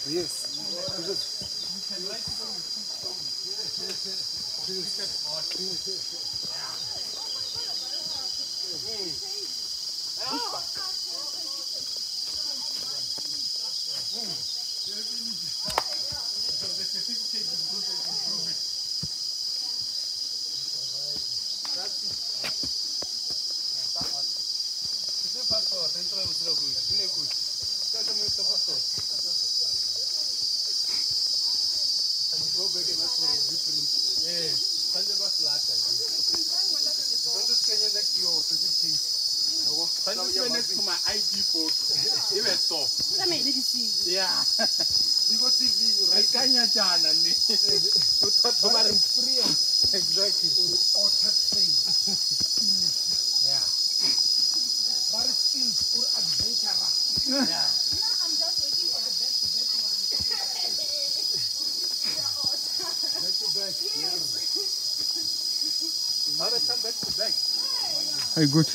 Yes. Go back and ask for a reprint. Yeah. Sunday was last time. Don't just get next to your certificate. Sunday next to my ID photo. Even so. Yeah. Because TV, I can't jana me. Exactly. Yeah. But skills or adventure. Yeah. I'm just waiting for the best one. Back to back. Yes. How does that back to back? Hey, good.